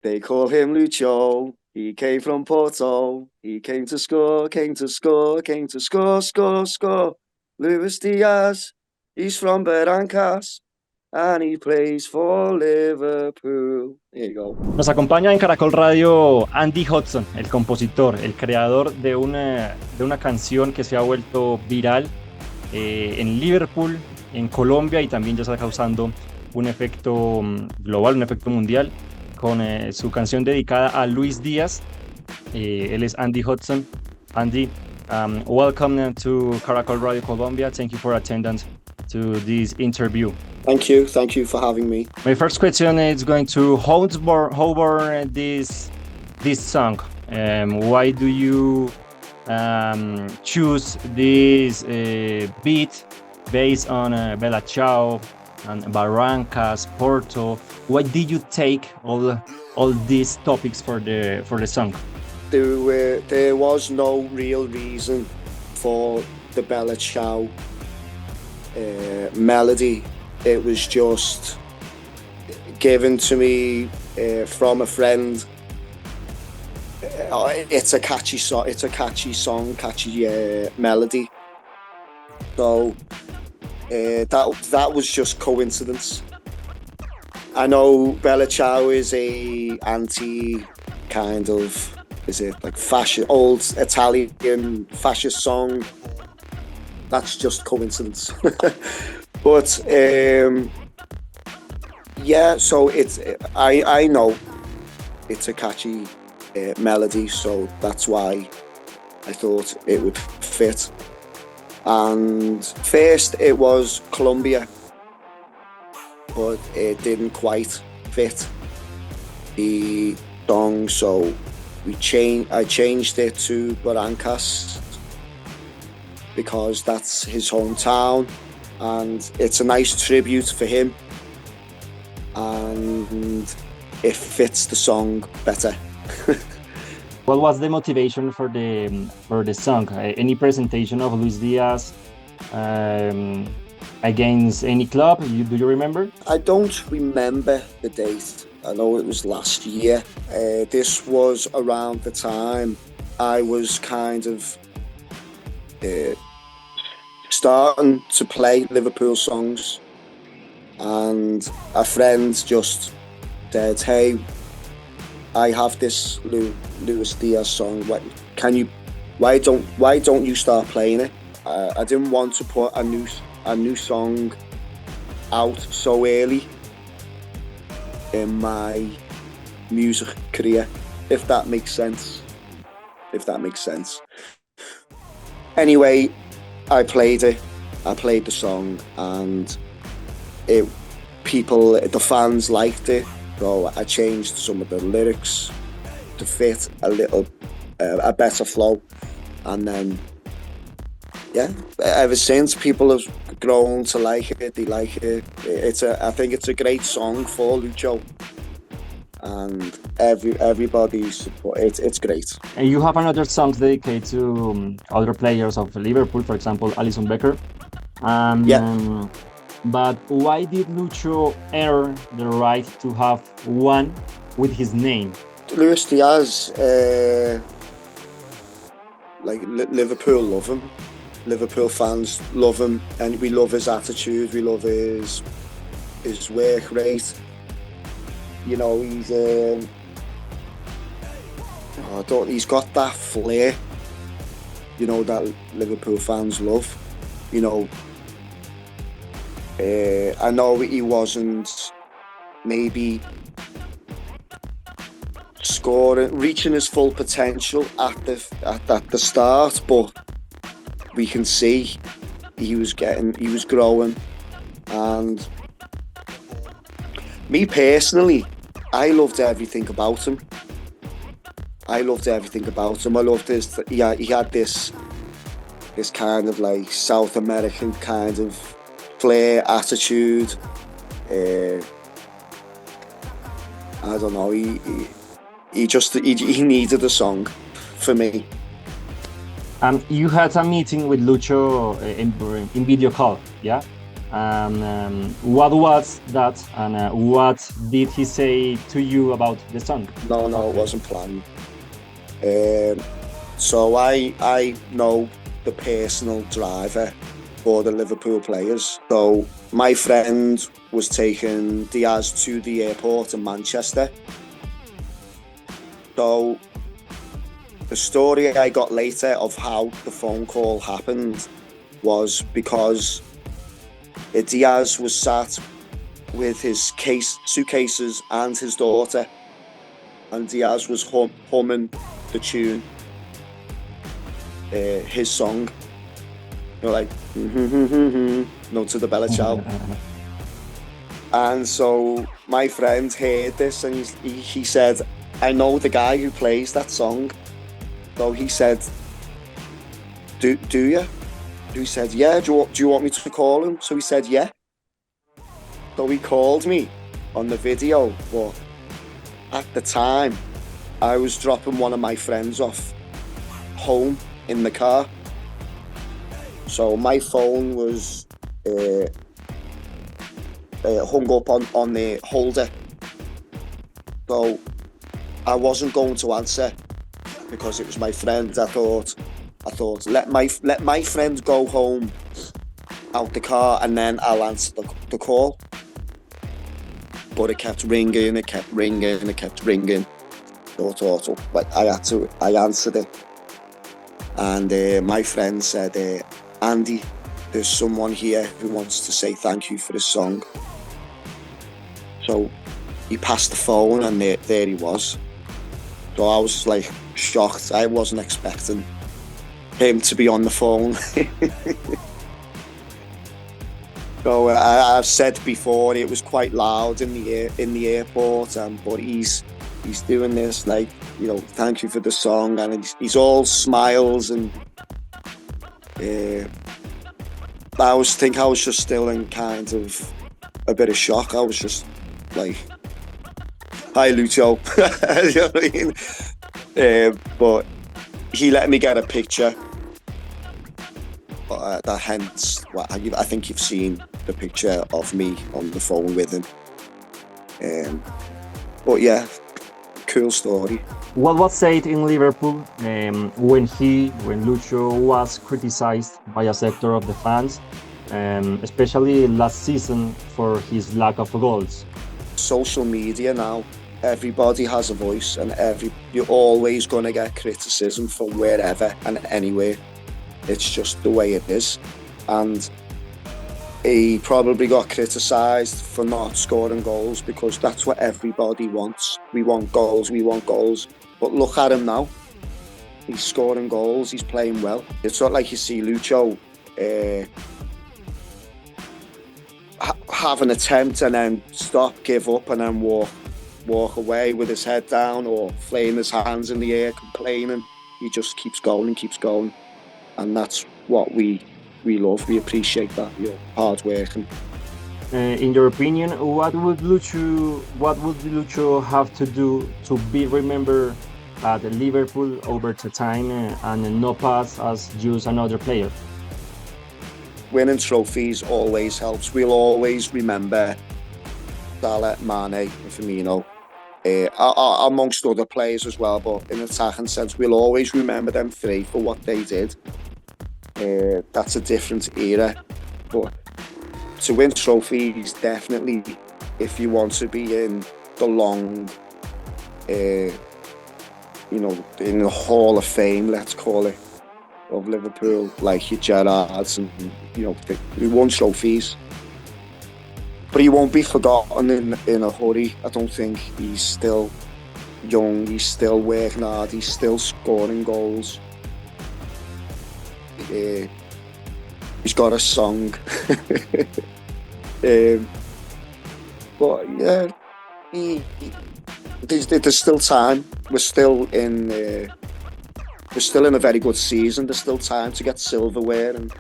They call him Lucho. He came from Porto. He came to score, came to score, came to score, score, score. Luis Díaz. He's from Barrancas. And he plays for Liverpool. There you go. Nos acompaña en Caracol Radio Andy Hodgson, el compositor, el creador de una canción que se ha vuelto viral en Liverpool, en Colombia, y también ya está causando un efecto global, un efecto mundial, con su canción dedicada a Luis Díaz. Él es Andy Hodgson. Andy, welcome to Caracol Radio Colombia. Thank you for attendance to this interview. Thank you for having me. My first question is going to hover this song. Why do you choose this beat based on Bella Ciao and Barrancas, Porto? Why did you take all these topics for the song? There was no real reason for the Bella Ciao melody. It was just given to me from a friend. It's a catchy song. It's a catchy song, catchy melody. So that was just coincidence. I know Bella Ciao is a anti kind of, is it like fascist, old Italian fascist song? That's just coincidence. But yeah, so I know it's a catchy melody, so that's why I thought it would fit. And first it was Colombia, but it didn't quite fit the song, so I changed it to Barrancas because that's his hometown. And it's a nice tribute for him, and it fits the song better. What was the motivation for the song? Any presentation of Luis Díaz against any club? Do you remember? I don't remember the date. I know it was last year. This was around the time I was kind of starting to play Liverpool songs, and a friend just said, "Hey, I have this Luis Díaz song. Why don't you start playing it?" I didn't want to put a new song out so early in my music career, if that makes sense. Anyway, I played the song, and the fans liked it, so I changed some of the lyrics to fit a better flow, and then yeah, ever since people have grown to like it. They like it. I think it's a great song for Lucho, and everybody's support. It's great. And you have another song dedicated to other players of Liverpool, for example, Alisson Becker. Yeah. But why did Lucho earn the right to have one with his name? Luis Díaz, Liverpool love him. Liverpool fans love him, and we love his attitude. We love his work rate. You know, he's got that flair, you know, that Liverpool fans love. You know, I know he wasn't maybe reaching his full potential at the start, but we can see he was growing. And me personally, I loved everything about him. I loved this. Yeah, he had this kind of like South American kind of flair, attitude. I don't know. He needed a song for me. You had a meeting with Lucho in video call, yeah? What was that, and what did he say to you about the song? No, it wasn't planned. So I know the personal driver for the Liverpool players. So my friend was taking Díaz to the airport in Manchester. So the story I got later of how the phone call happened was because Díaz was sat with his suitcases and his daughter, and Díaz was humming the tune, his song, like no to the Bella Ciao. And so my friend heard this, and he said, I know the guy who plays that song. So he said, do you? He said, yeah, do you want me to call him? So he said, yeah. So he called me on the video, but at the time, I was dropping one of my friends off home in the car. So my phone was hung up on the holder. So I wasn't going to answer because it was my friend. I thought let my friend go home out the car, and then I'll answer the call. But it kept ringing. But I answered it, and my friend said, Andy, there's someone here who wants to say thank you for the song. So he passed the phone, and there he was. So I was like shocked. I wasn't expecting him to be on the phone. So I've said before, it was quite loud in the airport, but he's doing this, like, thank you for the song, and he's all smiles, and I was just still in kind of a bit of shock. I was just like, hi Lucho. You know what I mean? But he let me get a picture. That hence, I think you've seen the picture of me on the phone with him. But yeah, cool story. What was said in Liverpool when Lucho was criticized by a sector of the fans, especially last season for his lack of goals? Social media now, everybody has a voice, and you're always going to get criticism from wherever and anywhere. It's just the way it is. And he probably got criticised for not scoring goals because that's what everybody wants. We want goals. But look at him now. He's scoring goals. He's playing well. It's not like you see Lucho have an attempt and then stop, give up, and then walk away with his head down or flaying his hands in the air, complaining. He just keeps going. And that's what we love. We appreciate that. Hard working. In your opinion, what would Lucho have to do to be remembered at Liverpool over the time and not pass as just another player? Winning trophies always helps. We'll always remember Salah, Mane, and Firmino, amongst other players as well. But in attacking sense, we'll always remember them three for what they did. That's a different era, but to win trophies, definitely, if you want to be in the long, in the Hall of Fame, let's call it, of Liverpool, like your Gerrards, and we won trophies. But he won't be forgotten in a hurry. I don't think. He's still young, he's still working hard, he's still scoring goals. He's got a song. But yeah, there's still time. We're still in a very good season. There's still time to get silverware, and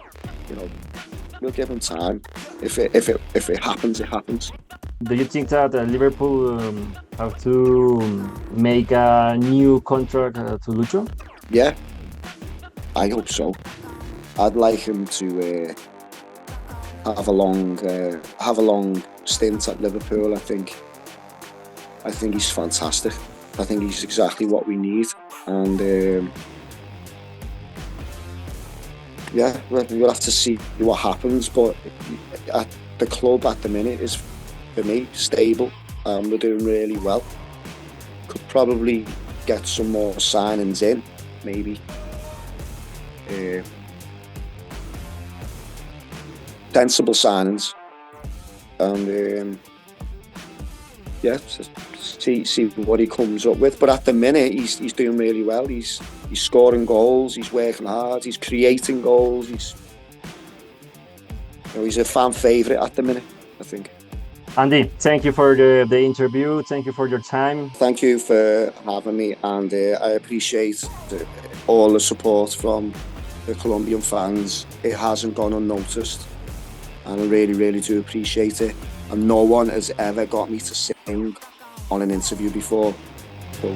we'll give him time. If it happens, it happens. Do you think that Liverpool have to make a new contract to Lucho? Yeah, I hope so. I'd like him to have a long stint at Liverpool. I think he's fantastic. I think he's exactly what we need, and yeah, we'll have to see what happens. But at the club at the minute is, for me, stable. We're doing really well. Could probably get some more signings in, maybe. Sensible signings, and yeah, see what he comes up with. But at the minute, he's doing really well. He's scoring goals. He's working hard. He's creating goals. He's a fan favourite at the minute, I think. Andy, thank you for the interview. Thank you for your time. Thank you for having me, and I appreciate all the support from the Colombian fans. It hasn't gone unnoticed, and I really, really do appreciate it. And no one has ever got me to sing on an interview before. So